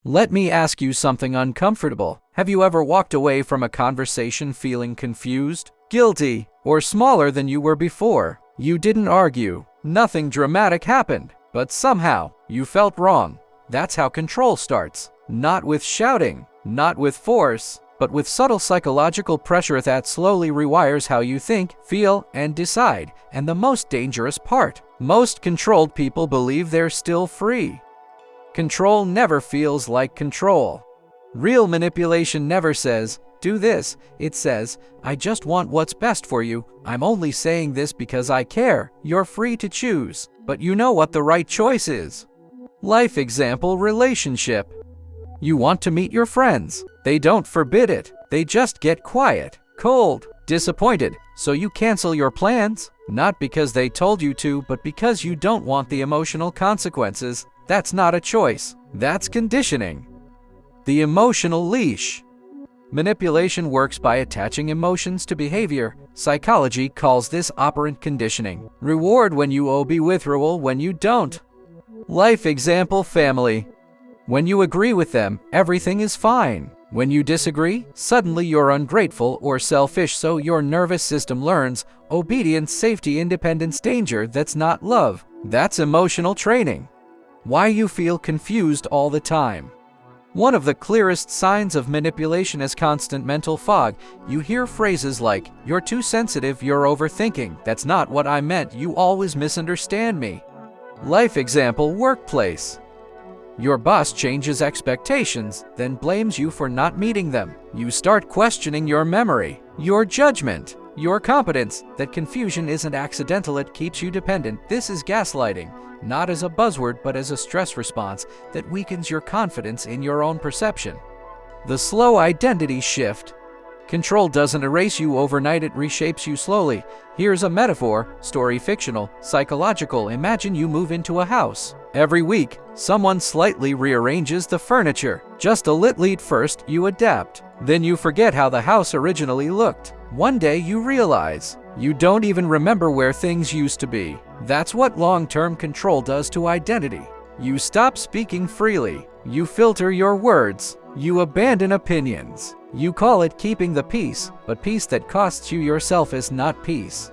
Let me ask you something uncomfortable. Have you ever walked away from a conversation feeling confused, guilty, or smaller than you were before? You didn't argue. Nothing dramatic happened, but somehow you felt wrong. That's how control starts. Not with shouting, not with force, but with subtle psychological pressure that slowly rewires how you think, feel, and decide. And the most dangerous part, most controlled people believe they're still free. Control never feels like control. Real manipulation never says, "Do this." It says, "I just want what's best for you. I'm only saying this because I care. You're free to choose, but you know what the right choice is." Life example: relationship. You want to meet your friends. They don't forbid it. They just get quiet, cold, disappointed, so you cancel your plans. Not because they told you to, but because you don't want the emotional consequences. That's not a choice. That's conditioning. The emotional leash. Manipulation works by attaching emotions to behavior. Psychology calls this operant conditioning. Reward when you owe, be withdrawal when you don't. Life example: family. When you agree with them, everything is fine. When you disagree, suddenly you're ungrateful or selfish, so your nervous system learns obedience, safety, independence, danger. That's not love. That's emotional training. Why you feel confused all the time. One of the clearest signs of manipulation is constant mental fog. You hear phrases like, "You're too sensitive, you're overthinking, that's not what I meant, you always misunderstand me." Life example: workplace. Your boss changes expectations, then blames you for not meeting them. You start questioning your memory, your judgment, your competence. That confusion isn't accidental, it keeps you dependent. This is gaslighting, not as a buzzword but as a stress response that weakens your confidence in your own perception. The slow identity shift. Control doesn't erase you overnight, it reshapes you slowly. Here's a metaphor, story fictional, psychological. Imagine you move into a house. Every week, someone slightly rearranges the furniture. Just a little. At first, you adapt. Then you forget how the house originally looked. One day you realize you don't even remember where things used to be. That's what long-term control does to identity. You stop speaking freely. You filter your words. You abandon opinions. You call it keeping the peace, but peace that costs you yourself is not peace.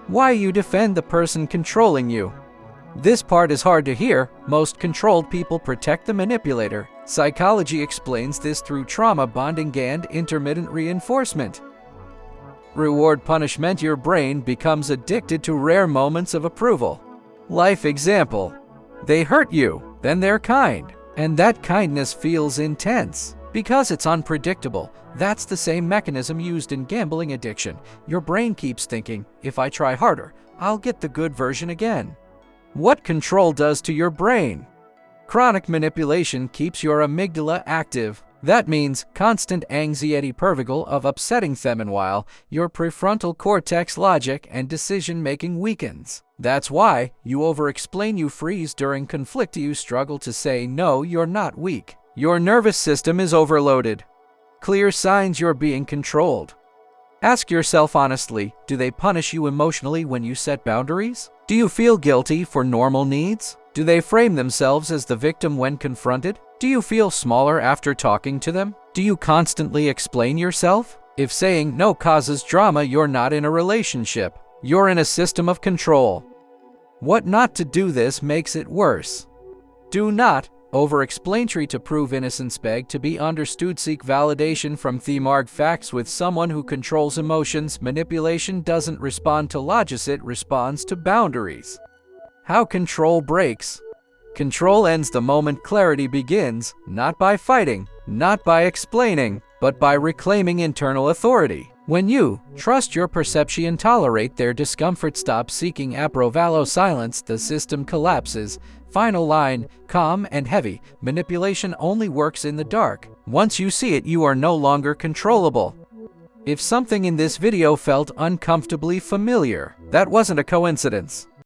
Why you defend the person controlling you? This part is hard to hear. Most controlled people protect the manipulator. Psychology explains this through trauma bonding and intermittent reinforcement. Reward punishment: your brain becomes addicted to rare moments of approval. Life example: they hurt you, then they're kind, and that kindness feels intense because it's unpredictable. That's the same mechanism used in gambling addiction. Your brain keeps thinking, if I try harder, I'll get the good version again. What control does to your brain? Chronic manipulation keeps your amygdala active. That means constant anxiety purvival of upsetting them, and while your prefrontal cortex logic and decision-making weakens. That's why you over-explain, you freeze during conflict, you struggle to say no. You're not weak. Your nervous system is overloaded. Clear signs you're being controlled. Ask yourself honestly, do they punish you emotionally when you set boundaries? Do you feel guilty for normal needs? Do they frame themselves as the victim when confronted? Do you feel smaller after talking to them? Do you constantly explain yourself? If saying no causes drama, you're not in a relationship. You're in a system of control. What not to do? This makes it worse. Do not over-explain. Try to prove innocence. Beg to be understood. Seek validation from them. Facts with someone who controls emotions. Manipulation doesn't respond to logic, it responds to boundaries. How control breaks. Control ends the moment clarity begins, not by fighting, not by explaining, but by reclaiming internal authority. When you trust your perception and tolerate their discomfort, stop seeking approval. Silence, the system collapses. Final line: calm and heavy. Manipulation only works in the dark. Once you see it, you are no longer controllable. If something in this video felt uncomfortably familiar, that wasn't a coincidence.